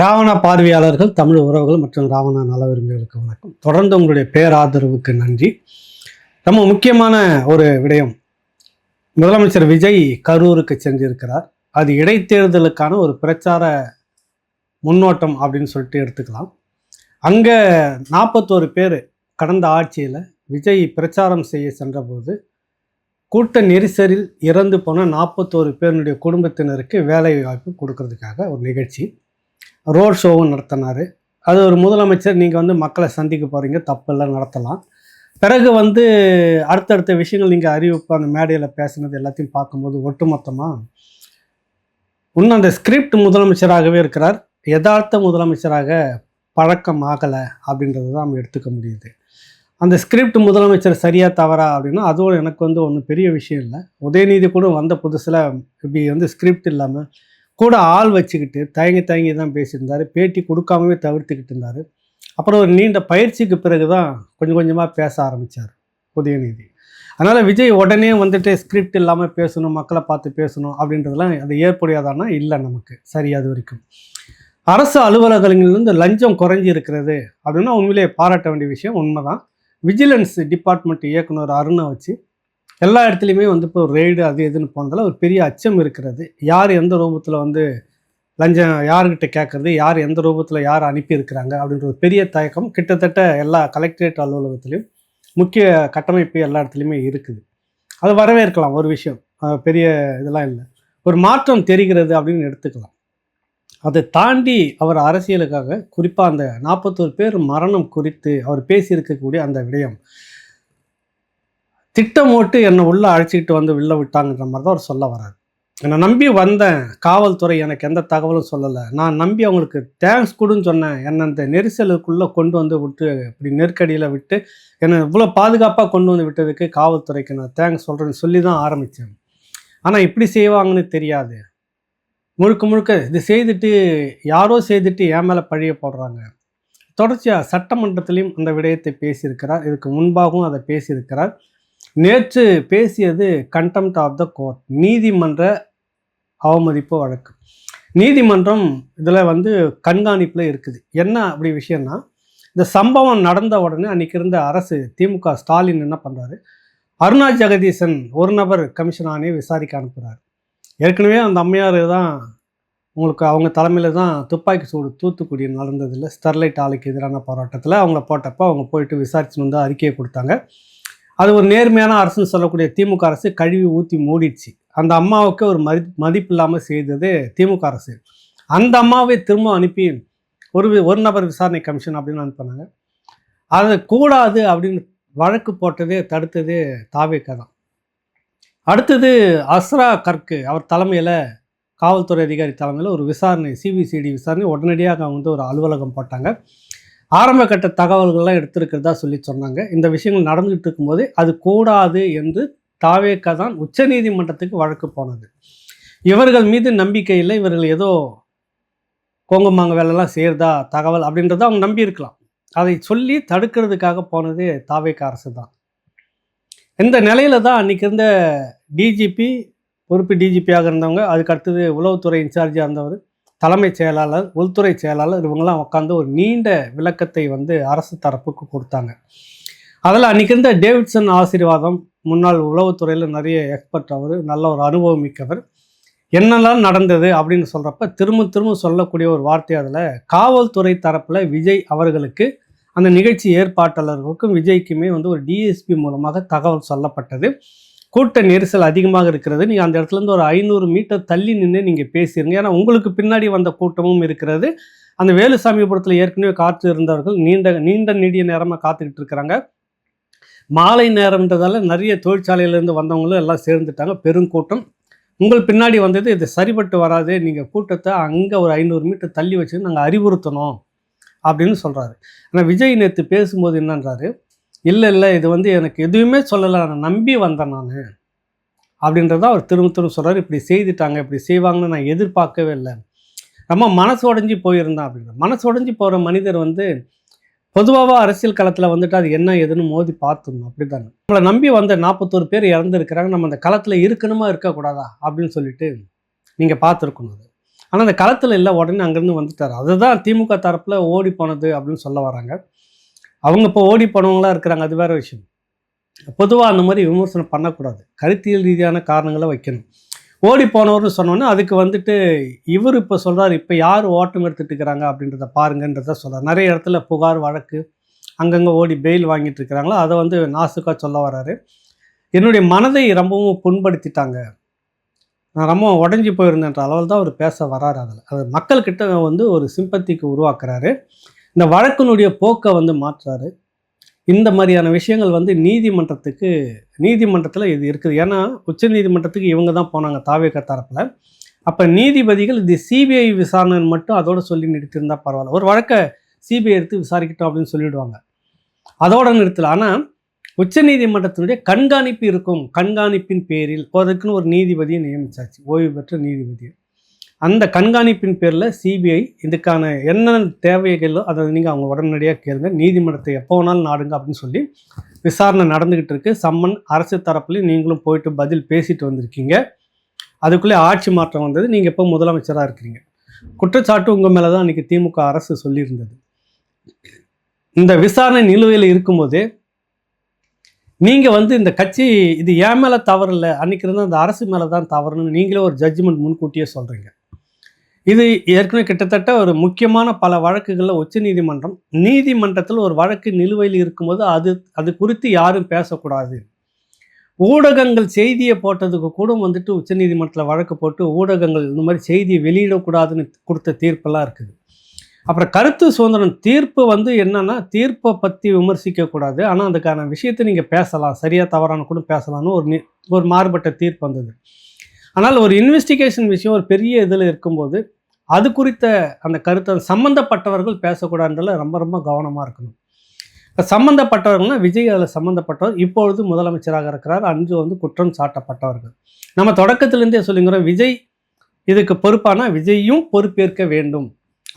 ராவணா பார்வையாளர்கள், தமிழ் உறவுகள் மற்றும் ராவணா நல விரும்பிகளுக்கு வணக்கம். தொடர்ந்து உங்களுடைய பேராதரவுக்கு நன்றி. ரொம்ப முக்கியமான ஒரு விடயம், முதலமைச்சர் விஜய் கரூருக்கு சென்றிருக்கிறார். அது இடைத்தேர்தலுக்கான ஒரு பிரச்சார முன்னோட்டம் அப்படின்னு சொல்லிட்டு எடுத்துக்கலாம். அங்கே 41 பேர் கடந்த ஆட்சியில் விஜய் பிரச்சாரம் செய்ய சென்றபோது கூட்ட நெரிசலில் இறந்து போன 41 பேருடைய குடும்பத்தினருக்கு வேலை வாய்ப்பு கொடுக்கறதுக்காக ஒரு நிகழ்ச்சி, ரோட் ஷோவும் நடத்தினார். அது ஒரு முதலமைச்சர், நீங்கள் மக்களை சந்திக்க போகிறீங்க, தப்பெல்லாம் நடத்தலாம். பிறகு அடுத்தடுத்த விஷயங்கள் நீங்கள் அறிவிப்பு அந்த மேடையில் பேசுனது எல்லாத்தையும் பார்க்கும்போது ஒட்டுமொத்தமாக இன்னும் அந்த ஸ்கிரிப்ட் முதலமைச்சராகவே இருக்கிறார், யதார்த்த முதலமைச்சராக பழக்கம் ஆகலை அப்படின்றது தான் நம்ம எடுத்துக்க முடியுது. அந்த ஸ்கிரிப்ட் முதலமைச்சர் சரியாக தவறா அப்படின்னா அதோடு எனக்கு ஒன்றும் பெரிய விஷயம் இல்லை. உதயநிதி கூட வந்த புதுசில் இப்படி ஸ்கிரிப்ட் இல்லாமல் கூட ஆள் வச்சுக்கிட்டு தயங்கி தான் பேசியிருந்தார். பேட்டி கொடுக்காமவே தவிர்த்துக்கிட்டு இருந்தார். அப்புறம் ஒரு நீண்ட பயிற்சிக்கு பிறகு தான் கொஞ்சம் கொஞ்சமாக பேச ஆரம்பித்தார் உதயநிதி. அதனால் விஜய் உடனே ஸ்கிரிப்ட் இல்லாமல் பேசணும், மக்களை பார்த்து பேசணும் அப்படின்றதெல்லாம் அது ஏற்புடையதானா இல்லை நமக்கு சரி. அது வரைக்கும் அரசு அலுவலகங்களிலிருந்து லஞ்சம் குறைஞ்சி இருக்கிறது அப்படின்னா உண்மையிலேயே பாராட்ட வேண்டிய விஷயம், உண்மைதான். விஜிலன்ஸ் டிபார்ட்மெண்ட் இயக்குனர் அருணை வச்சு எல்லா இடத்துலையுமே இப்போ ரெய்டு அது எதுன்னு போனதில் ஒரு பெரிய அச்சம் இருக்கிறது. யார் எந்த ரூபத்தில் லஞ்சம் யார்கிட்ட கேட்குறது, யார் எந்த ரூபத்தில் யார் அனுப்பியிருக்கிறாங்க அப்படின்ற ஒரு பெரிய தயக்கம் கிட்டத்தட்ட எல்லா கலெக்டரேட் அலுவலகத்துலேயும் முக்கிய கட்டமைப்பு எல்லா இடத்துலையுமே இருக்குது. அது வரவேற்கலாம், ஒரு விஷயம், பெரிய இதெல்லாம் இல்லை. ஒரு மாற்றம் தெரிகிறது அப்படின்னு எடுத்துக்கலாம். அதை தாண்டி அவர் அரசியலுக்காக குறிப்பாக அந்த 41 பேர் மரணம் குறித்து அவர் பேசியிருக்கக்கூடிய அந்த விடயம், திட்டம் ஓட்டு என்னை உள்ளே அழைச்சிக்கிட்டு வெளில விட்டாங்கன்ற மாதிரி தான் அவர் சொல்ல வராது. என்னை நம்பி வந்தேன், காவல்துறை எனக்கு எந்த தகவலும் சொல்லலை, நான் நம்பி அவங்களுக்கு தேங்க்ஸ் கொடுன்னு சொன்னேன், என்னை அந்த நெரிசலுக்குள்ளே கொண்டு விட்டு இப்படி நெருக்கடியில் விட்டு என்னை இவ்வளோ பாதுகாப்பாக கொண்டு விட்டதுக்கு காவல்துறைக்கு நான் தேங்க்ஸ் சொல்கிறேன்னு சொல்லி தான் ஆரம்பித்தேன். ஆனால் இப்படி செய்வாங்கன்னு தெரியாது. முழுக்க இது செய்துட்டு யாரோ செய்துட்டு என் மேலே பழிய போடுறாங்க. தொடர்ச்சியாக சட்டமன்றத்திலையும் அந்த விடயத்தை பேசியிருக்கிறார். இதுக்கு முன்பாகவும் அதை பேசியிருக்கிறார். நேற்று பேசியது கண்டெம்ட் ஆஃப் த கோர்ட், நீதிமன்ற அவமதிப்பு வழக்கு. நீதிமன்றம் இதில் கண்காணிப்பில் இருக்குது. என்ன அப்படி விஷயம்னா, இந்த சம்பவம் நடந்த உடனே அன்றைக்கி இருந்த அரசு திமுக ஸ்டாலின் என்ன பண்ணுறாரு, அருணா ஜெகதீசன் ஒரு நபர் கமிஷன் ஆணையை விசாரிக்க அனுப்புகிறார். ஏற்கனவே அந்த அம்மையார் தான் அவங்க தலைமையில் தான் துப்பாக்கி சூடு தூத்துக்குடியில் நடந்ததில்லை, ஸ்டெர்லைட் ஆலைக்கு எதிரான போராட்டத்தில் அவங்கள போட்டப்போ அவங்க போயிட்டு விசாரிச்சு அறிக்கையை கொடுத்தாங்க. அது ஒரு நேர்மையான அரசுன்னு சொல்லக்கூடிய திமுக அரசு கழுவி ஊற்றி மூடிடுச்சு. அந்த அம்மாவுக்கு ஒரு மதிப்பு இல்லாமல் செய்தது திமுக அரசு. அந்த அம்மாவை திரும்ப அனுப்பி ஒரு நபர் விசாரணை கமிஷன் அப்படின்னு அனுப்பினாங்க. அது கூடாது அப்படின்னு வழக்கு போட்டதே தடுத்ததே தாவேக்கா தான். அடுத்தது அஸ்ரா கர்க்கு அவர் தலைமையில், காவல்துறை அதிகாரி தலைமையில் ஒரு விசாரணை, சிபிசிடி விசாரணை உடனடியாக அவங்க ஒரு அலுவலகம் போட்டாங்க. ஆரம்ப கட்ட தகவல்கள்லாம் எடுத்திருக்கிறதா சொல்லி சொன்னாங்க. இந்த விஷயங்கள் நடந்துகிட்டு இருக்கும்போது அது கூடாது என்று தாவேக்கா தான் உச்சநீதிமன்றத்துக்கு வழக்கு போனது. இவர்கள் மீது நம்பிக்கை இல்லை, இவர்கள் ஏதோ கோங்கமாங்க வேலைலாம் செய்கிறதா தகவல் அப்படின்றத அவங்க நம்பியிருக்கலாம். அதை சொல்லி தடுக்கிறதுக்காக போனது தாவேக்கா அரசு தான். இந்த நிலையில தான் அன்றைக்கி இருந்த டிஜிபி, பொறுப்பு டிஜிபியாக இருந்தவங்க, அதுக்கு அடுத்தது உளவுத்துறை இன்சார்ஜாக இருந்தவர், தலைமைச் செயலாளர், உள்துறை செயலாளர், இவங்கெல்லாம் உட்காந்து ஒரு நீண்ட விளக்கத்தை அரசு தரப்புக்கு கொடுத்தாங்க. அதில் அன்றைக்கி இருந்த டேவிட்சன் ஆசீர்வாதம், முன்னாள் உளவுத்துறையில் நிறைய எக்ஸ்பர்ட், அவர் நல்ல ஒரு அனுபவம் மிக்கவர், என்னெல்லாம் நடந்தது அப்படின்னு சொல்கிறப்ப திரும்ப சொல்லக்கூடிய ஒரு வார்த்தை, அதில் காவல்துறை தரப்பில் விஜய் அவர்களுக்கு, அந்த நிகழ்ச்சி ஏற்பாட்டாளர்களுக்கும் விஜய்க்குமே ஒரு டிஎஸ்பி மூலமாக தகவல் சொல்லப்பட்டது. கூட்ட நெரிசல் அதிகமாக இருக்கிறது, நீங்கள் அந்த இடத்துலேருந்து ஒரு 500 மீட்டர் தள்ளி நின்று நீங்கள் பேசிடுங்க, ஏன்னா உங்களுக்கு பின்னாடி வந்த கூட்டமும் இருக்கிறது. அந்த வேலுசாமிபுரத்தில் ஏற்கனவே காத்து இருந்தவர்கள் நீண்ட நேரமாக காத்துக்கிட்டு இருக்கிறாங்க. மாலை நேரம்ன்றதால நிறைய தொழிற்சாலையிலேருந்து வந்தவங்களும் எல்லாம் சேர்ந்துட்டாங்க, பெருங்கூட்டம். உங்கள் பின்னாடி வந்தது இது சரிபட்டு வராது, நீங்கள் கூட்டத்தை அங்கே ஒரு 500 மீட்டர் தள்ளி வச்சு நாங்கள் அறிவுறுத்தணும் அப்படின்னு சொல்கிறாரு. ஆனால் விஜய் நேற்று பேசும்போது என்னன்றாரு, இல்லை இது எனக்கு எதுவுமே சொல்லலை, நான் நம்பி வந்தேன் நான் அப்படின்றத அவர் திரும்ப சொல்கிறார். இப்படி செய்துட்டாங்க, இப்படி செய்வாங்கன்னு நான் எதிர்பார்க்கவே இல்லை, நம்ம மனசு உடஞ்சி போயிருந்தேன் அப்படின்ற. மனசு உடஞ்சி போகிற மனிதர் பொதுவாக அரசியல் களத்தில் அது என்ன எதுன்னு மோதி பார்த்துடணும். அப்படி தானே நம்மளை நம்பி வந்த 41 பேர் இறந்துருக்கிறாங்க, நம்ம அந்த களத்தில் இருக்கணுமா இருக்கக்கூடாதா அப்படின்னு சொல்லிட்டு நீங்கள் பார்த்துருக்கணும். ஆனால் அந்த களத்தில் இல்லை, உடனே அங்கேருந்து வந்துட்டார். அதுதான் திமுக தரப்பில் ஓடி போனது அப்படின்னு சொல்ல வராங்க. அவங்க இப்போ ஓடி போனவங்களா இருக்கிறாங்க, அது வேறு விஷயம். பொதுவாக அந்த மாதிரி விமர்சனம் பண்ணக்கூடாது, கருத்தியல் ரீதியான காரணங்களை வைக்கணும். ஓடி போனவர்னு சொன்னோன்னே அதுக்கு வந்துட்டு இவர் இப்போ சொல்கிறார், இப்போ யார் ஓட்டம் எடுத்துகிட்டு இருக்கிறாங்க அப்படின்றத பாருங்கன்றத சொல்கிறார். நிறைய இடத்துல புகார் வழக்கு அங்கங்கே ஓடி பெயில் வாங்கிட்டு இருக்கிறாங்களோ அதை வந்து நாசுக்காக சொல்ல வர்றாரு. என்னுடைய மனதை ரொம்பவும் புண்படுத்திட்டாங்க, நான் ரொம்ப உடஞ்சி போயிருந்தேன்ற அளவில் தான் அவர் பேச வராரு. அதில் அது மக்கள்கிட்ட வந்து ஒரு சிம்பத்திக்கு உருவாக்குறாரு, இந்த வழக்கினுடைய போக்கை வந்து மாற்றுறாரு. இந்த மாதிரியான விஷயங்கள் வந்து நீதிமன்றத்தில் இது இருக்குது. ஏன்னா உச்ச நீதிமன்றத்துக்கு இவங்க தான் போனாங்க தாவேக தரப்பில். அப்போ நீதிபதிகள் இது சிபிஐ விசாரணைன்னு மட்டும் அதோட சொல்லி நிறுத்தியிருந்தால் பரவாயில்ல, ஒரு வழக்கை சிபிஐ எடுத்து விசாரிக்கட்டும் அப்படின்னு சொல்லிவிடுவாங்க, அதோட நிறுத்தல. ஆனால் உச்ச நீதிமன்றத்தினுடைய கண்காணிப்பு இருக்கும், கண்காணிப்பின் பேரில் அதுக்குன்னு ஒரு நீதிபதியை நியமிச்சாச்சு, ஓய்வு பெற்ற நீதிபதியை. அந்த கண்காணிப்பின் பேரில் சிபிஐ இதுக்கான என்னென்ன தேவைகளோ அதை நீங்கள் அவங்க உடனடியாக கேளுங்க, நீதிமன்றத்தை எப்போ வேணாலும் நாடுங்க அப்படின்னு சொல்லி விசாரணை நடந்துக்கிட்டு இருக்கு. சம்மன் அரசு தரப்புலையும் நீங்களும் போயிட்டு பதில் பேசிட்டு வந்திருக்கீங்க. அதுக்குள்ளே ஆட்சி மாற்றம் வந்தது, நீங்கள் எப்போ முதலமைச்சராக இருக்கிறீங்க. குற்றச்சாட்டு உங்கள் மேலே தான் அன்றைக்கி திமுக அரசு சொல்லியிருந்தது. இந்த விசாரணை நிலுவையில் இருக்கும்போதே நீங்கள் வந்து இந்த கட்சி இது என் மேலே தவறு இல்லை, அன்றைக்கி இருந்தால் அந்த அரசு மேலே தான் தவறுன்னு நீங்களே ஒரு ஜட்ஜ்மெண்ட் முன்கூட்டியே சொல்கிறீங்க. இது ஏற்கனவே கிட்டத்தட்ட ஒரு முக்கியமான பல வழக்குகளில் உச்ச நீதிமன்றத்தில் ஒரு வழக்கு நிலுவையில் இருக்கும்போது அது குறித்து யாரும் பேசக்கூடாது. ஊடகங்கள் செய்தியை போட்டதுக்கு கூட வந்துட்டு உச்ச நீதிமன்றத்தில் வழக்கு போட்டு ஊடகங்கள் இந்த மாதிரி செய்தியை வெளியிடக்கூடாதுன்னு கொடுத்த தீர்ப்பெல்லாம் இருக்குது. அப்புறம் கருத்து சுதந்திரம் தீர்ப்பு வந்து என்னன்னா, தீர்ப்பை பற்றி விமர்சிக்கக்கூடாது, ஆனால் அதுக்கான விஷயத்தை நீங்கள் பேசலாம், சரியாக தவறான கூட பேசலாம்னு ஒரு மாறுபட்ட தீர்ப்பு வந்தது. ஆனால் ஒரு இன்வெஸ்டிகேஷன் விஷயம் ஒரு பெரிய இதில் இருக்கும்போது அது குறித்த அந்த கருத்தை சம்மந்தப்பட்டவர்கள் பேசக்கூடாதுன்றதுல ரொம்ப ரொம்ப கவனமாக இருக்கணும். இப்போ சம்மந்தப்பட்டவர்கள்னால் விஜய் அதில் சம்மந்தப்பட்டவர், இப்பொழுது முதலமைச்சராக இருக்கிறார், அன்று வந்து குற்றம் சாட்டப்பட்டவர்கள். நம்ம தொடக்கத்திலேருந்தே சொல்லுங்கிறோம், விஜய் இதுக்கு பொறுப்பானா விஜயும் பொறுப்பேற்க வேண்டும்.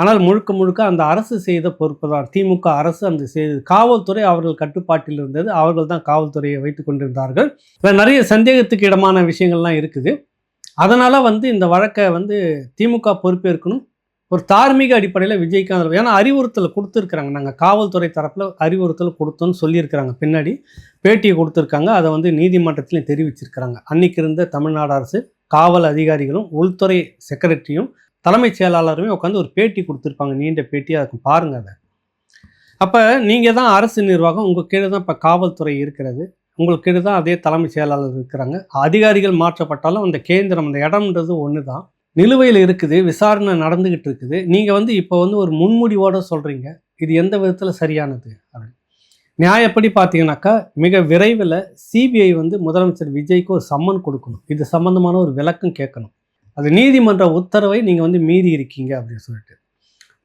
ஆனால் முழுக்க முழுக்க அந்த அரசு செய்த பொறுப்பு தான், திமுக அரசு அந்த செய்தது. காவல்துறை அவர்கள் கட்டுப்பாட்டில் இருந்தது, அவர்கள் தான் காவல்துறையை வைத்து கொண்டிருந்தார்கள். இதில் நிறைய சந்தேகத்துக்கு இடமான விஷயங்கள்லாம் இருக்குது. அதனால் வந்து இந்த வழக்கை வந்து திமுக பொறுப்பேற்கணும், ஒரு தார்மீக அடிப்படையில் விஜய்க்கு. ஏன்னா அறிவுறுத்தல் கொடுத்துருக்குறாங்க, நாங்கள் காவல்துறை தரப்பில் அறிவுறுத்தல் கொடுத்தோன்னு சொல்லியிருக்கிறாங்க, பின்னாடி பேட்டியை கொடுத்துருக்காங்க, அதை வந்து நீதிமன்றத்திலையும் தெரிவிச்சிருக்கிறாங்க. அன்றைக்கி இருந்த தமிழ்நாடு அரசு காவல் அதிகாரிகளும் உள்துறை செக்ரட்டரியும் தலைமைச் செயலாளருமே உட்காந்து ஒரு பேட்டி கொடுத்துருப்பாங்க, நீண்ட பேட்டி, அதுக்கு பாருங்கள் அதை. அப்போ நீங்கள் தான் அரசு நிர்வாகம், உங்கள் கீழே தான் இப்போ காவல்துறை இருக்கிறது, உங்களுக்கு கீழே தான் அதே தலைமைச் செயலாளர் இருக்கிறாங்க. அதிகாரிகள் மாற்றப்பட்டாலும் அந்த கேந்திரம், அந்த இடம்ன்றது ஒன்று தான், நிலுவையில் இருக்குது, விசாரணை நடந்துக்கிட்டு இருக்குது. நீங்கள் வந்து இப்போ வந்து ஒரு முன்முடிவோடு சொல்கிறீங்க, இது எந்த விதத்தில் சரியானது அப்படின்னு. நியாயப்படி பார்த்தீங்கன்னாக்கா மிக விரைவில் சிபிஐ வந்து முதலமைச்சர் விஜய்க்கு ஒரு சம்மன் கொடுக்கணும், இது சம்மந்தமான ஒரு விளக்கம் கேட்கணும். அது நீதிமன்ற உத்தரவை நீங்கள் வந்து மீறி இருக்கீங்க அப்படின்னு சொல்லிட்டு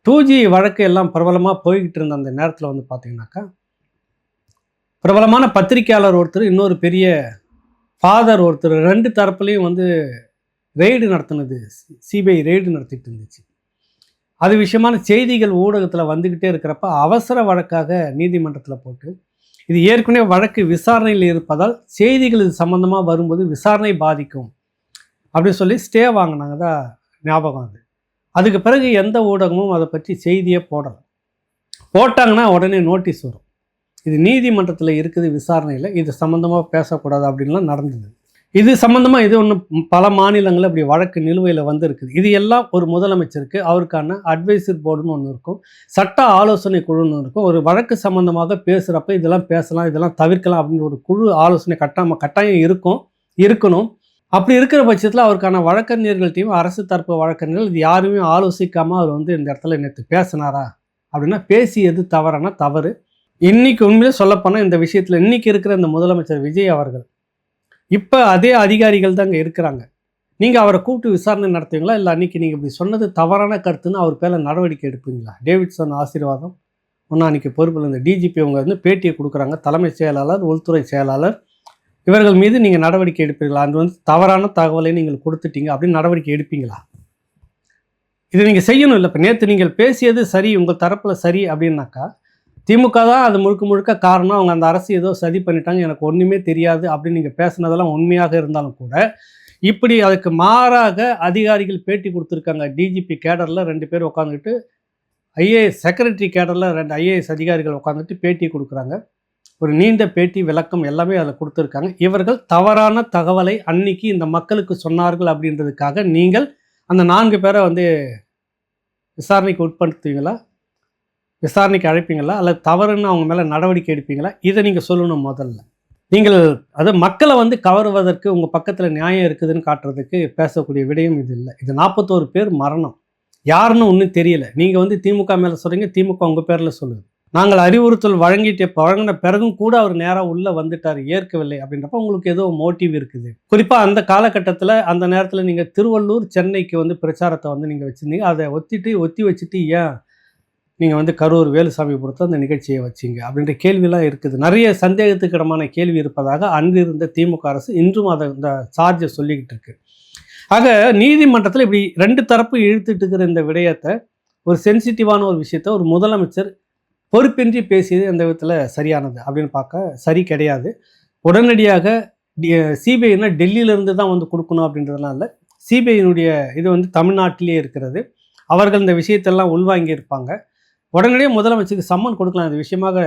2G வழக்கு எல்லாம் பிரபலமாக போய்கிட்டு இருந்த அந்த நேரத்தில் வந்து பார்த்தீங்கன்னாக்கா பிரபலமான பத்திரிகையாளர் ஒருத்தர், இன்னொரு பெரிய ஃபாதர் ஒருத்தர், ரெண்டு தரப்புலையும் வந்து ரெய்டு நடத்தினது, சிபிஐ ரெய்டு நடத்திட்டு இருந்துச்சு. அது விஷயமான செய்திகள் ஊடகத்தில் வந்துக்கிட்டே இருக்கிறப்ப அவசர வழக்காக நீதிமன்றத்தில் போட்டு, இது ஏற்கனவே வழக்கு விசாரணையில் இருப்பதால் செய்திகள் இது சம்மந்தமாக வரும்போது விசாரணை பாதிக்கும் அப்படின்னு சொல்லி ஸ்டே வாங்கினாங்க தான் ஞாபகம். அதுக்கு பிறகு எந்த ஊடகமும் அதை பற்றி செய்தியே போடலை. போட்டாங்கன்னா உடனே நோட்டீஸ் வரும், இது நீதிமன்றத்தில் இருக்குது விசாரணையில், இது சம்மந்தமாக பேசக்கூடாது அப்படின்லாம் நடந்தது. இது சம்மந்தமாக இது ஒன்று பல மாநிலங்களில் இப்படி வழக்கு நிலுவையில் வந்துருக்குது. இது எல்லாம் ஒரு முதலமைச்சருக்கு அவருக்கான அட்வைசர் போர்டுன்னு ஒன்று இருக்கும், சட்ட ஆலோசனை குழுன்னு இருக்கும். ஒரு வழக்கு சம்மந்தமாக பேசுகிறப்ப இதெல்லாம் பேசலாம், இதெல்லாம் தவிர்க்கலாம் அப்படின்னு ஒரு குழு ஆலோசனை கட்டாயம் இருக்கணும். அப்படி இருக்கிற பட்சத்தில் அவருக்கான வழக்கறிஞர்கள்ட்டையும் அரசு தரப்பு வழக்கறிஞர்கள் இது யாருமே ஆலோசிக்காமல் அவர் வந்து இந்த இடத்துல நேற்று பேசினாரா அப்படின்னா, பேசியது தவறான தவறு. இன்றைக்கி உண்மையிலே சொல்லப்போனால் இந்த விஷயத்தில் இன்றைக்கி இருக்கிற இந்த முதலமைச்சர் விஜய் அவர்கள் இப்போ அதே அதிகாரிகள் தாங்க இருக்கிறாங்க. நீங்கள் அவரை கூப்பிட்டு விசாரணை நடத்துவீங்களா, இல்லை அன்றைக்கி நீங்கள் இப்படி சொன்னது தவறான கருத்துன்னு அவர் பேரில் நடவடிக்கை எடுப்பீங்களா? டேவிட்சன் ஆசீர்வாதம் ஒன்றும் அன்றைக்கி பொறுப்பில் இந்த டிஜிபி அவங்க வந்து பேட்டியை கொடுக்குறாங்க, தலைமைச் செயலாளர், உள்துறை செயலாளர், இவர்கள் மீது நீங்கள் நடவடிக்கை எடுப்பீங்களா? அது வந்து தவறான தகவலை நீங்கள் கொடுத்துட்டீங்க அப்படின்னு நடவடிக்கை எடுப்பீங்களா? இதை நீங்கள் செய்யணும். இல்லை இப்போ நேற்று நீங்கள் பேசியது சரி, உங்கள் தரப்பில் சரி அப்படின்னாக்கா திமுக தான் அது முழுக்க காரணம், அவங்க அந்த அரசு ஏதோ சதி பண்ணிட்டாங்க, எனக்கு ஒன்றுமே தெரியாது அப்படின்னு நீங்கள் பேசுனதெல்லாம் உண்மையாக இருந்தாலும் கூட இப்படி அதுக்கு மாறாக அதிகாரிகள் பேட்டி கொடுத்துருக்காங்க. டிஜிபி கேடரில் 2 பேர் உட்காந்துக்கிட்டு, ஐஏஎஸ் செக்ரட்டரி கேடரில் 2 ஐஏஎஸ் அதிகாரிகள் உட்காந்துட்டு பேட்டி கொடுக்குறாங்க. ஒரு நீண்ட பேட்டி விளக்கம் எல்லாமே அதில் கொடுத்துருக்காங்க. இவர்கள் தவறான தகவலை அன்னைக்கு இந்த மக்களுக்கு சொன்னார்கள் அப்படின்றதுக்காக நீங்கள் அந்த 4 பேரை வந்து விசாரணைக்கு உட்படுத்துவீங்களா? விசாரணைக்கு அழைப்பீங்களா? அல்லது தவறுன்னு அவங்க மேலே நடவடிக்கை எடுப்பீங்களா? இதை நீங்கள் சொல்லணும் முதல்ல. நீங்கள் அது மக்களை வந்து கவருவதற்கு உங்கள் பக்கத்தில் நியாயம் இருக்குதுன்னு காட்டுறதுக்கு பேசக்கூடிய விடயம் இது இல்லை. இது 41 பேர் மரணம். யாருன்னு ஒன்றும் தெரியல. நீங்கள் வந்து திமுக மேலே சொல்கிறீங்க, திமுக உங்கள் பேரில் சொல்லுது. நாங்கள் அறிவுறுத்தல் வழங்கின பிறகும் கூட அவர் நேராக உள்ளே வந்துட்டார், ஏற்கவில்லை அப்படின்றப்ப உங்களுக்கு ஏதோ மோட்டிவ் இருக்குது. குறிப்பாக அந்த காலகட்டத்தில் அந்த நேரத்தில் நீங்கள் திருவள்ளூர், சென்னைக்கு வந்து பிரச்சாரத்தை வந்து நீங்கள் வச்சுருந்தீங்க. அதை ஒத்தி வச்சுட்டு ஏன் நீங்கள் வந்து கரூர் வேலுசாமிபுரத்தில் அந்த நிகழ்ச்சியை வச்சிங்க அப்படின்ற கேள்வியெல்லாம் இருக்குது. நிறைய சந்தேகத்துக்கிடமான கேள்வி இருப்பதாக அன்று இருந்த திமுக அரசு இன்றும் அதை இந்த சார்ஜை சொல்லிக்கிட்டு இருக்கு. ஆக நீதிமன்றத்தில் இப்படி 2 தரப்பு இழுத்துட்டு இருக்கிற இந்த விடயத்தை, ஒரு சென்சிட்டிவான ஒரு விஷயத்தை ஒரு முதலமைச்சர் பொறுப்பின்றி பேசியது அந்த விதத்தில் சரியானது அப்படின்னு பார்க்க சரி கிடையாது. உடனடியாக சிபிஐனா டெல்லியிலேருந்து தான் வந்து கொடுக்கணும் அப்படின்றதுலாம் இல்லை. சிபிஐனுடைய இது வந்து தமிழ்நாட்டிலே இருக்கிறது. அவர்கள் இந்த விஷயத்தெல்லாம் உள்வாங்கி இருப்பாங்க. உடனடியாக முதலமைச்சருக்கு சம்மன் கொடுக்கலாம். இது விஷயமாக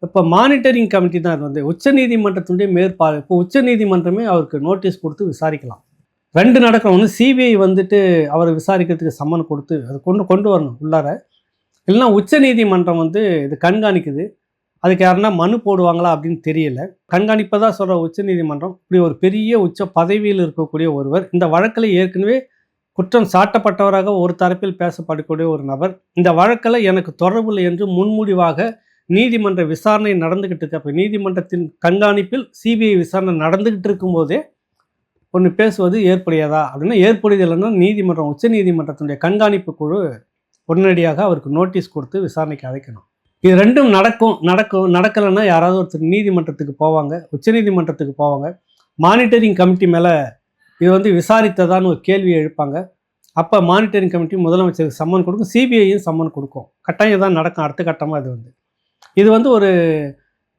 இப்போ மானிட்டரிங் கமிட்டி தான் அது வந்து உச்சநீதிமன்றத்தினுடைய மேற்பார்வை. இப்போ உச்சநீதிமன்றமே அவருக்கு நோட்டீஸ் கொடுத்து விசாரிக்கலாம். 2 நடக்கணும். ஒன்று சிபிஐ வந்துட்டு அவரை விசாரிக்கிறதுக்கு சம்மன் கொடுத்து அதை கொண்டு வரணும் உள்ளார. இல்லைன்னா உச்சநீதிமன்றம் வந்து இது கண்காணிக்குது. அதுக்கு யாருன்னா மனு போடுவாங்களா அப்படின்னு தெரியல. கண்காணிப்பதாக சொல்கிற உச்சநீதிமன்றம் இப்படி ஒரு பெரிய உச்ச பதவியில் இருக்கக்கூடிய ஒருவர், இந்த வழக்கில் ஏற்கனவே குற்றம் சாட்டப்பட்டவராக ஒரு தரப்பில் பேசப்படக்கூடிய ஒரு நபர், இந்த வழக்கில் எனக்கு தொடர்பு இல்லை என்று முன்முடிவாக நீதிமன்ற விசாரணை நடந்துக்கிட்டு இருக்கு. அப்போ நீதிமன்றத்தின் கண்காணிப்பில் சிபிஐ விசாரணை நடந்துக்கிட்டு இருக்கும்போதே ஒன்று பேசுவது ஏற்புடையதா அப்படின்னா, ஏற்புடையது இல்லைன்னா நீதிமன்றம் உச்சநீதிமன்றத்தினுடைய கண்காணிப்பு குழு உடனடியாக அவருக்கு நோட்டீஸ் கொடுத்து விசாரணைக்கு அழைக்கணும். இது 2ம் நடக்கலைன்னா யாராவது ஒருத்தர் நீதிமன்றத்துக்கு போவாங்க, உச்சநீதிமன்றத்துக்கு போவாங்க. மானிட்டரிங் கமிட்டி மேலே இது வந்து விசாரித்ததான்னு ஒரு கேள்வியை எழுப்பாங்க. அப்போ மானிட்டரிங் கமிட்டி முதலமைச்சருக்கு சம்மன் கொடுக்கும், சிபிஐயும் சம்மன் கொடுக்கும். கட்டாயம் தான் நடக்கும். அடுத்த கட்டமாக இது வந்து ஒரு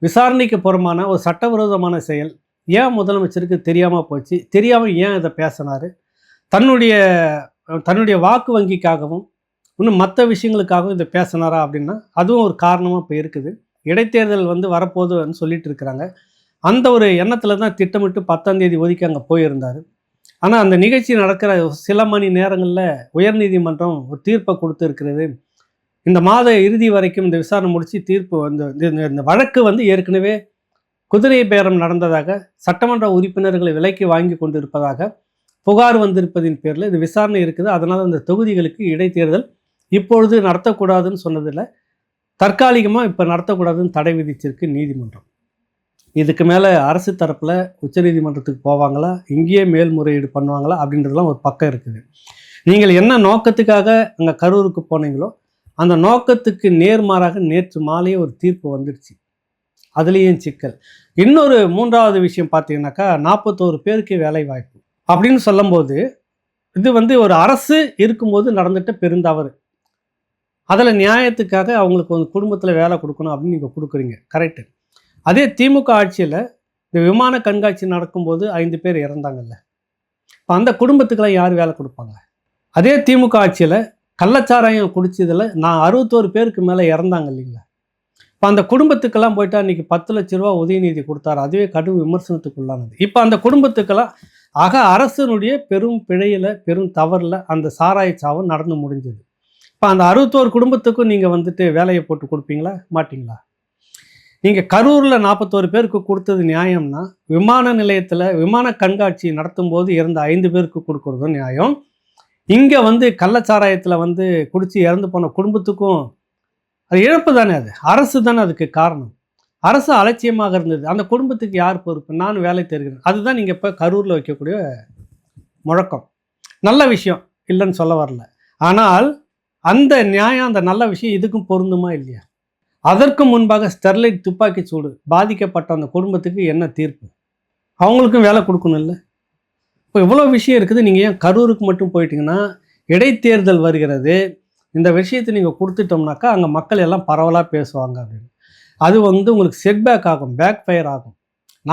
விசாரணைக்கு புறமான ஒரு சட்டவிரோதமான செயல். ஏன் முதலமைச்சருக்கு தெரியாமல் போச்சு? தெரியாமல் ஏன் இதை பேசினார்? தன்னுடைய வாக்கு வங்கிக்காகவும் இன்னும் மற்ற விஷயங்களுக்காகவும் இதை பேசினாரா அப்படின்னா அதுவும் ஒரு காரணமாக இப்போ இருக்குது. இடைத்தேர்தல் வந்து வரப்போகுதுன்னு சொல்லிட்டு இருக்கிறாங்க. அந்த ஒரு எண்ணத்தில் தான் திட்டமிட்டு 10ஆம் தேதி ஒதுக்கி அங்கே போயிருந்தார். ஆனால் அந்த நிகழ்ச்சி நடக்கிற சில மணி நேரங்களில் உயர்நீதிமன்றம் ஒரு தீர்ப்பை கொடுத்து இருக்கிறது. இந்த மாத இறுதி வரைக்கும் இந்த விசாரணை முடித்து தீர்ப்பு வந்து இந்த வழக்கு வந்து ஏற்கனவே குதிரை பேரம் நடந்ததாக, சட்டமன்ற உறுப்பினர்களை விலைக்கு வாங்கி கொண்டு இருப்பதாக புகார் வந்திருப்பதின் பேரில் இது விசாரணை இருக்குது. அதனால் அந்த தொகுதிகளுக்கு இடைத்தேர்தல் இப்பொழுது நடத்தக்கூடாதுன்னு சொன்னதில்லை, தற்காலிகமாக இப்போ நடத்தக்கூடாதுன்னு தடை விதிச்சிருக்கு நீதிமன்றம். இதுக்கு மேலே அரசு தரப்பில் உச்சநீதிமன்றத்துக்கு போவாங்களா, இங்கேயே மேல்முறையீடு பண்ணுவாங்களா அப்படின்றதுலாம் ஒரு பக்கம் இருக்குது. நீங்கள் என்ன நோக்கத்துக்காக அங்கே கரூருக்கு போனீங்களோ அந்த நோக்கத்துக்கு நேர்மாறாக நேற்று மாலையே ஒரு தீர்ப்பு வந்துடுச்சு. அதுலேயும் சிக்கல். இன்னொரு 3வது விஷயம் பார்த்தீங்கன்னாக்கா 41 பேருக்கு வேலை வாய்ப்பு அப்படின்னு சொல்லும்போது இது வந்து ஒரு அரசு இருக்கும்போது நடந்துட்ட பெருந்தவறு. அதில் நியாயத்துக்காக அவங்களுக்கு ஒரு குடும்பத்தில் வேலை கொடுக்கணும் அப்படின்னு நீங்கள் கொடுக்குறீங்க, கரெக்டு. அதே திமுக ஆட்சியில் இந்த விமான கண்காட்சி நடக்கும்போது 5 பேர் இறந்தாங்கல்ல, இப்போ அந்த குடும்பத்துக்கெல்லாம் யார் வேலை கொடுப்பாங்க? அதே திமுக ஆட்சியில் கள்ளச்சாராயம் குடிச்சதில் 61 பேருக்கு மேலே இறந்தாங்க இல்லைங்களா? இப்போ அந்த குடும்பத்துக்கெல்லாம் போயிட்டா இன்றைக்கி 10 லட்ச ரூபா உதயநிதி கொடுத்தாரு. அதுவே கடும் விமர்சனத்துக்குள்ளானது. இப்போ அந்த குடும்பத்துக்கெல்லாம் அரசனுடைய பெரும் பிழையில் பெரும் தவறில் அந்த சாராய சாவு நடந்து முடிஞ்சது. இப்போ அந்த 61 குடும்பத்துக்கும் நீங்கள் வந்துட்டு வேலையை போட்டு கொடுப்பீங்களா மாட்டிங்களா? நீங்கள் கரூரில் 41 பேருக்கு கொடுத்தது நியாயம்னா, விமான நிலையத்தில் விமான கண்காட்சி நடத்தும் போது இறந்த 5 பேருக்கு கொடுக்குறதும் நியாயம். இங்கே வந்து கள்ளச்சாராயத்தில் வந்து குடித்து இறந்து போன குடும்பத்துக்கும் அது இழப்பு தானே. அது அரசு தானே அதுக்கு காரணம். அரசு அலட்சியமாக இருந்தது. அந்த குடும்பத்துக்கு யார் பொறுப்பு? நான் வேலை தேர்கிறேன். அதுதான் நீங்கள் இப்போ கரூரில் வைக்கக்கூடிய முழக்கம். நல்ல விஷயம், இல்லைன்னு சொல்ல வரல. ஆனால் அந்த நியாயம், அந்த நல்ல விஷயம் இதுக்கும் பொருந்துமா இல்லையா? அதற்கு முன்பாக ஸ்டெர்லைட் துப்பாக்கி சூடு பாதிக்கப்பட்ட அந்த குடும்பத்துக்கு என்ன தீர்ப்பு? அவங்களுக்கும் வேலை கொடுக்கணும் இல்லை? இப்போ இவ்வளோ விஷயம் இருக்குது. நீங்கள் ஏன் கரூருக்கு மட்டும் போயிட்டீங்கன்னா, இடைத்தேர்தல் வருகிறது, இந்த விஷயத்தை நீங்கள் கொடுத்துட்டோம்னாக்கா அங்கே மக்கள் எல்லாம் பரவலாக பேசுவாங்க அப்படின்னு. அது வந்து உங்களுக்கு செட்பேக் ஆகும், பேக் ஃபயர் ஆகும்.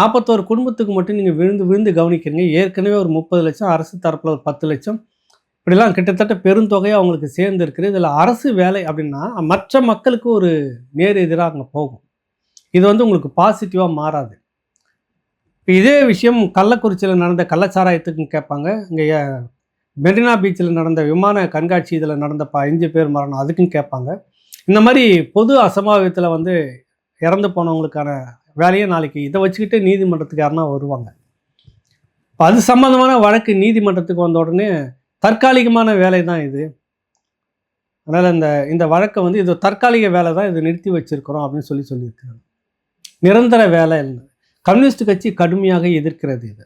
41 குடும்பத்துக்கு மட்டும் நீங்கள் விழுந்து விழுந்து கவனிக்கிறீங்க. ஏற்கனவே ஒரு 30 லட்சம், அரசு தரப்பில் ஒரு 10 லட்சம், இப்படிலாம் கிட்டத்தட்ட பெருந்தொகையாக அவங்களுக்கு சேர்ந்து இருக்குது. இதில் அரசு வேலை அப்படின்னா மற்ற மக்களுக்கு ஒரு நேர் எதிராக அங்கே போகும். இது வந்து உங்களுக்கு பாசிட்டிவாக மாறாது. இப்போ இதே விஷயம் கள்ளக்குறிச்சியில் நடந்த கள்ளச்சாராயத்துக்கும் கேட்பாங்க. இங்கே மெரினா பீச்சில் நடந்த விமான கண்காட்சி இதில் நடந்த 5 பேர் மரணம் அதுக்கும் கேட்பாங்க. இந்த மாதிரி பொது அசம்பாவிதத்தில் வந்து இறந்து போனவங்களுக்கான வேலையை நாளைக்கு இதை வச்சுக்கிட்டு நீதிமன்றத்துக்கு யாருன்னா வருவாங்க. இப்போ அது சம்மந்தமான வழக்கு நீதிமன்றத்துக்கு வந்த உடனே தற்காலிகமான வேலை தான் இது. அதனால் இந்த வழக்கை வந்து இது தற்காலிக வேலை தான், இது நிறுத்தி வச்சிருக்கிறோம் அப்படின்னு சொல்லியிருக்கிறாங்க. நிரந்தர வேலை இல்லை. கம்யூனிஸ்ட் கட்சி கடுமையாக எதிர்க்கிறது. இது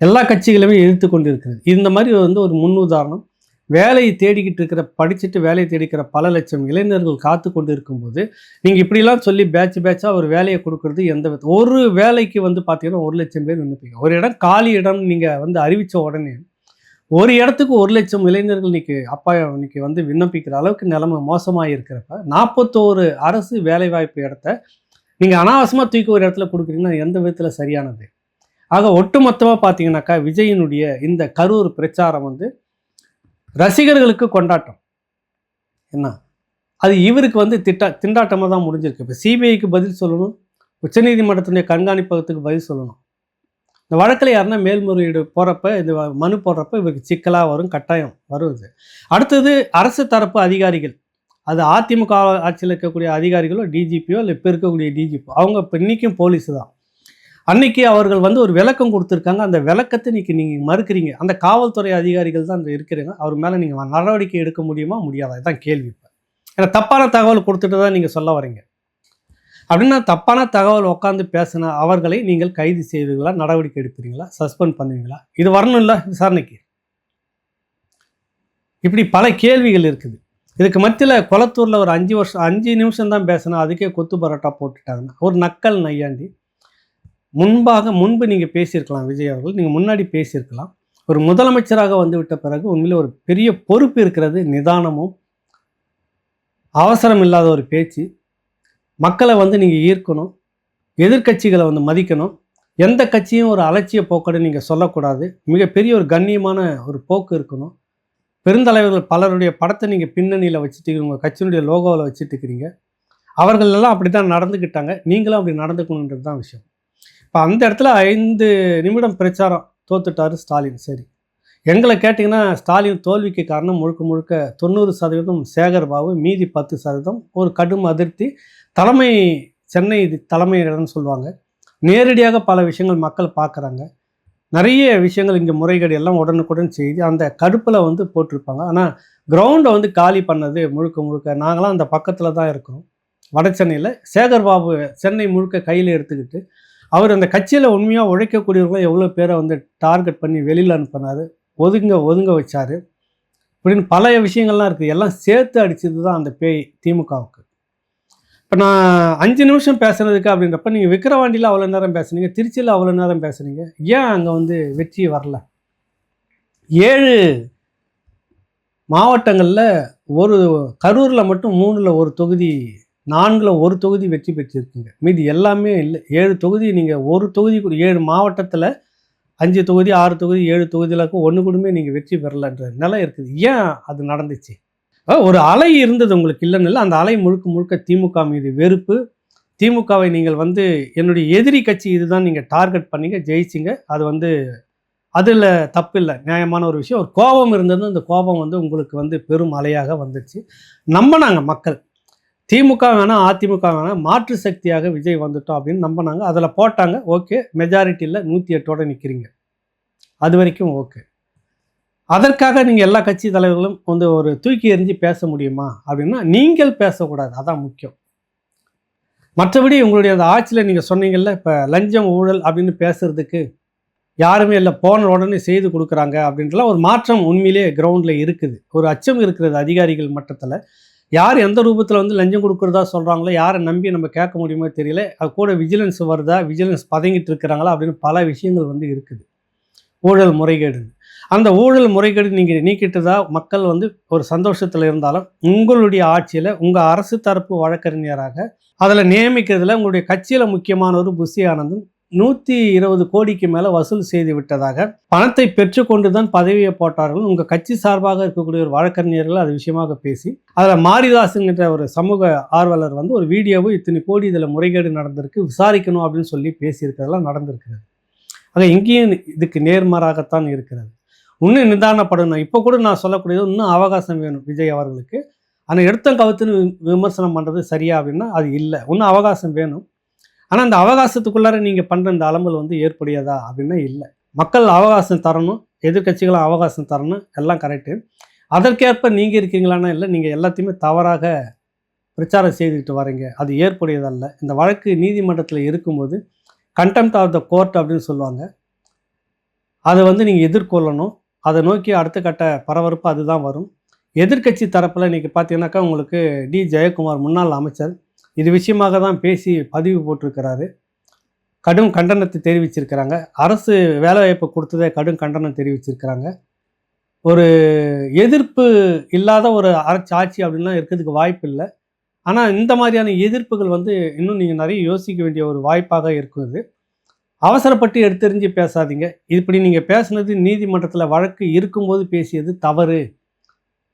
எல்லா கட்சிகளுமே எதிர்த்து கொண்டு இருக்கிறது. இந்த மாதிரி வந்து ஒரு முன்னுதாரணம். வேலையை தேடிக்கிட்டு இருக்கிற, படிச்சுட்டு வேலையை தேடிக்கிற பல லட்சம் இளைஞர்கள் காத்து கொண்டு இருக்கும்போது நீங்கள் இப்படிலாம் சொல்லி பேட்சாக ஒரு வேலையை கொடுக்கறது எந்த வித ஒரு வேலைக்கு வந்து பார்த்தீங்கன்னா 1 லட்சம் பேர் விண்ணப்பிங்க. ஒரு இடம் காலி இடம் நீங்கள் வந்து அறிவித்த உடனே ஒரு இடத்துக்கு 1 லட்சம் இளைஞர்கள் இன்னைக்கு வந்து விண்ணப்பிக்கிற அளவுக்கு நிலைமை மோசமாக இருக்கிறப்ப 41 அரசு வேலைவாய்ப்பு இடத்த நீங்கள் அனாவசியமாக தூக்கி ஒரு இடத்துல கொடுக்குறீங்கன்னா எந்த விதத்தில் சரியானது? ஆக ஒட்டுமொத்தமாக பார்த்தீங்கன்னாக்கா விஜயினுடைய இந்த கரூர் பிரச்சாரம் வந்து ரசிகர்களுக்கு கொண்டாட்டம். என்ன அது இவருக்கு வந்து திண்டாட்டமாக தான் முடிஞ்சிருக்கு. இப்போ சிபிஐக்கு பதில் சொல்லணும், உச்சநீதிமன்றத்தினுடைய கண்காணிப்பகத்துக்கு பதில் சொல்லணும். இந்த வழக்கில் யாருன்னா மேல்முறையீடு போகிறப்ப, இந்த மனு போடுறப்ப இவருக்கு சிக்கலாக வரும், கட்டாயம் வருது. அடுத்தது அரசு தரப்பு அதிகாரிகள், அது அதிமுக ஆட்சியில் இருக்கக்கூடிய அதிகாரிகளோ டிஜிபியோ இல்லை இப்போ இருக்கக்கூடிய டிஜிபி, அவங்க இப்போ இன்றைக்கும் போலீஸு தான். அன்னைக்கு அவர்கள் வந்து ஒரு விளக்கம் கொடுத்துருக்காங்க. அந்த விளக்கத்தை நீங்கள் மறுக்கிறீங்க. அந்த காவல்துறை அதிகாரிகள் தான் இருக்கிறாங்க. அவர் மேலே நீங்கள் நடவடிக்கை எடுக்க முடியுமா முடியாதா? இதுதான் கேள்வி. இப்போ ஏன்னா தப்பான தகவல் கொடுத்துட்டு தான் நீங்கள் சொல்ல வரீங்க. அப்படின்னா தப்பான தகவல் உட்காந்து பேசின அவர்களை நீங்கள் கைது செய்வீங்களா, நடவடிக்கை எடுப்பீங்களா, சஸ்பெண்ட் பண்ணுவீங்களா? இது வரணும் இல்லை விசாரணைக்கு? இப்படி பல கேள்விகள் இருக்குது. இதுக்கு மத்தியில் கொளத்தூரில் ஒரு 5 நிமிஷம் தான் பேசினா அதுக்கே கொத்து பரோட்டா போட்டுட்டாங்கன்னா ஒரு நக்கல் நையாண்டி. முன்பு நீங்கள் பேசியிருக்கலாம் விஜய் அவர்கள், நீங்கள் முன்னாடி பேசியிருக்கலாம். ஒரு முதலமைச்சராக வந்து விட்ட பிறகு உண்மையில் ஒரு பெரிய பொறுப்பு இருக்கிறது. நிதானமும் அவசரம் இல்லாத ஒரு பேச்சு. மக்களை வந்து நீங்கள் ஈர்க்கணும், எதிர்கட்சிகளை வந்து மதிக்கணும். எந்த கட்சியும் ஒரு அலட்சிய போக்கோடு நீங்கள் சொல்லக்கூடாது. மிகப்பெரிய ஒரு கண்ணியமான ஒரு போக்கு இருக்கணும். பெருந்தலைவர்கள் பலருடைய படத்தை நீங்கள் பின்னணியில் வச்சுட்டு உங்கள் கட்சியினுடைய லோகோவில் வச்சுட்டு இருக்கிறீங்க. அவர்கள் எல்லாம் அப்படி தான் நடந்துக்கிட்டாங்க, நீங்களும் அப்படி நடந்துக்கணுன்றது தான் விஷயம். இப்போ அந்த இடத்துல 5 நிமிடம் பிரச்சாரம் தோத்துட்டார் ஸ்டாலின். சரி, எங்களை கேட்டிங்கன்னா ஸ்டாலின் தோல்விக்கு காரணம் முழுக்க 90% சேகர் பாபு, மீதி 10% ஒரு கடும் அதிருப்தி. சென்னை தலைமையிடம்னு சொல்லுவாங்க. நேரடியாக பல விஷயங்கள் மக்கள் பார்க்குறாங்க. நிறைய விஷயங்கள் இங்கே முறைகேடு எல்லாம் உடனுக்குடன் செய்து அந்த கடுப்பில் வந்து போட்டிருப்பாங்க. ஆனால் கிரவுண்டை வந்து காலி பண்ணது முழுக்க நாங்களாம் அந்த பக்கத்தில் தான் இருக்கிறோம். வட சென்னையில் சேகர் பாபு சென்னை முழுக்க கையில் எடுத்துக்கிட்டு அவர் அந்த கட்சியில் உண்மையாக உழைக்கக்கூடியவர்களும் எவ்வளோ பேரை வந்து டார்கெட் பண்ணி வெளியில் அனுப்பினார், ஒதுங்க வச்சார். இப்படின்னு பல விஷயங்கள்லாம் இருக்குது. எல்லாம் சேர்த்து அடித்தது தான் அந்த பேய் திமுகவுக்கு. இப்போ நான் 5 நிமிஷம் பேசுனதுக்கு அப்படின்றப்ப நீங்கள் விக்கிரவாண்டியில் அவ்வளோ நேரம் பேசுனீங்க, திருச்சியில் அவ்வளோ நேரம் பேசுனீங்க. ஏன் அங்கே வந்து வெற்றி வரல? 7 மாவட்டங்களில் ஒரு கரூரில் மட்டும் 3ல் ஒரு தொகுதி, 4ல் ஒரு தொகுதி வெற்றி பெற்றிருக்குங்க. மீதி எல்லாமே இல்லை. 7 தொகுதி நீங்கள் ஒரு தொகுதி 7 மாவட்டத்தில் 5 தொகுதி 6 தொகுதி 7 தொகுதிகளுக்கு ஒன்று கூடமே நீங்கள் வெற்றி பெறலன்ற நிலை இருக்குது. ஏன் அது நடந்துச்சு? ஒரு அலை இருந்தது உங்களுக்கு, இல்லைன்னு இல்லை. அந்த அலை முழுக்க திமுக மீது வெறுப்பு. திமுகவை நீங்கள் வந்து என்னுடைய எதிரி கட்சி இதுதான் நீங்கள் டார்கெட் பண்ணிங்க, ஜெயிச்சிங்க. அது வந்து அதில் தப்பு இல்லை, நியாயமான ஒரு விஷயம். ஒரு கோபம் இருந்தது. அந்த கோபம் வந்து உங்களுக்கு வந்து பெரும் அலையாக வந்துச்சு. நம்பினாங்க மக்கள். திமுக வேணாம், அதிமுக வேணாம், மாற்று சக்தியாக விஜய் வந்துட்டோம் அப்படின்னு நம்பினாங்க. அதில் போட்டாங்க. ஓகே, மெஜாரிட்டியில் 108ஓட நிற்கிறீங்க. அது வரைக்கும் ஓகே. அதற்காக நீங்கள் எல்லா கட்சி தலைவர்களும் வந்து ஒரு தூக்கி எறிஞ்சு பேச முடியுமா அப்படின்னா நீங்கள் பேசக்கூடாது. அதான் முக்கியம். மற்றபடி உங்களுடைய அந்த ஆட்சியில் நீங்கள் சொன்னீங்கல்ல, இப்போ லஞ்சம் ஊழல் அப்படின்னு பேசுறதுக்கு யாருமே இல்லை, போன உடனே செய்து கொடுக்குறாங்க அப்படின்றலாம் ஒரு மாற்றம் உண்மையிலே கிரவுண்டில் இருக்குது. ஒரு அச்சம் இருக்கிறது அதிகாரிகள் மட்டத்தில். யார் எந்த ரூபத்தில் வந்து லஞ்சம் கொடுக்குறதா சொல்கிறாங்களோ, யாரை நம்பி நம்ம கேட்க முடியுமோ தெரியல. அது கூட விஜிலன்ஸ் வருதா, விஜிலன்ஸ் பதங்கிட்டு இருக்கிறாங்களா அப்படின்னு பல விஷயங்கள் வந்து இருக்குது. ஊழல் முறைகேடு, அந்த ஊழல் முறைகேடு நீங்கள் நீக்கிட்டதா மக்கள் வந்து ஒரு சந்தோஷத்தில் இருந்தாலும், உங்களுடைய ஆட்சியில் உங்கள் அரசு தரப்பு வழக்கறிஞராக அதில் நியமிக்கிறதுல உங்களுடைய கட்சியில் முக்கியமானவர் புஷி ஆனந்தும் 120 கோடிக்கு மேல வசூல் செய்து விட்டதாக, பணத்தை பெற்றுக்கொண்டு தான் பதவியை போட்டார்கள். உங்க கட்சி சார்பாக இருக்கக்கூடிய ஒரு வழக்கறிஞர்கள் அது விஷயமாக பேசி, அதுல மாரிதாசுங்கிற ஒரு சமூக ஆர்வலர் வந்து ஒரு வீடியோவும் இத்தனை கோடி இதுல முறைகேடு நடந்திருக்கு, விசாரிக்கணும் அப்படின்னு சொல்லி பேசியிருக்கிறதெல்லாம் நடந்திருக்கிறது. ஆக இங்கேயும் இதுக்கு நேர்மாறாகத்தான் இருக்கிறது. இன்னும் நிதானப்படணும். இப்போ கூட நான் சொல்லக்கூடியது இன்னும் அவகாசம் வேணும் விஜய் அவர்களுக்கு. ஆனா எடுத்தம் கவுத்துன்னு விமர்சனம் பண்றது சரியா அப்படின்னா அது இல்லை. இன்னும் அவகாசம் வேணும். ஆனா அந்த அவகாசத்துக்குள்ளார நீங்க பண்ற இந்த அலம்பல் வந்து ஏற்புடையதா அப்படின்னா இல்லை. மக்கள் அவகாசம் தரணும், எதிர்க்கட்சிகளும் அவகாசம் தரணும், எல்லாம் கரெக்டு. அதற்கேற்ப நீங்க இருக்கீங்களான்னா இல்லை. நீங்க எல்லாத்தையுமே தவறாக பிரச்சாரம் செய்துக்கிட்டு வரீங்க. அது ஏற்புடையதல்ல. இந்த வழக்கு நீதிமன்றத்தில் இருக்கும்போது கண்டெம்ட் ஆஃப் த கோர்ட் அப்படின்னு சொல்லுவாங்க. அதை வந்து நீங்க எதிர்கொள்ளணும். அதை நோக்கி அடுத்த கட்ட பரபரப்பு அதுதான் வரும். எதிர்க்கட்சி தரப்பில் இன்னைக்கு பார்த்தீங்கன்னாக்கா உங்களுக்கு டி ஜெயக்குமார் முன்னாள் அமைச்சர் இது விஷயமாக தான் பேசி பதிவு போட்டிருக்கிறாரு. கடும் கண்டனத்தை தெரிவிச்சிருக்கிறாங்க. அரசு வேலைவாய்ப்பு கொடுத்ததை கடும் கண்டனம் தெரிவிச்சிருக்கிறாங்க. ஒரு எதிர்ப்பு இல்லாத ஒரு ஆட்சி அப்படின்லாம் இருக்கிறதுக்கு வாய்ப்பு இல்லை. ஆனால் இந்த மாதிரியான எதிர்ப்புகள் வந்து இன்னும் நீங்கள் நிறைய யோசிக்க வேண்டிய ஒரு வாய்ப்பாக இருக்குது. அவசரப்பட்டு எடுத்தெறிஞ்சு பேசாதீங்க. இப்படி நீங்கள் பேசுனது நீதிமன்றத்தில் வழக்கு இருக்கும்போது பேசியது தவறு.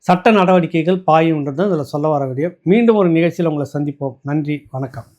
சட்ட நடவடிக்கைகள் பாயும்ன்றது தான் இதில் சொல்ல வர முடியும். மீண்டும் ஒரு நிகழ்ச்சியில் உங்களை சந்திப்போம். நன்றி, வணக்கம்.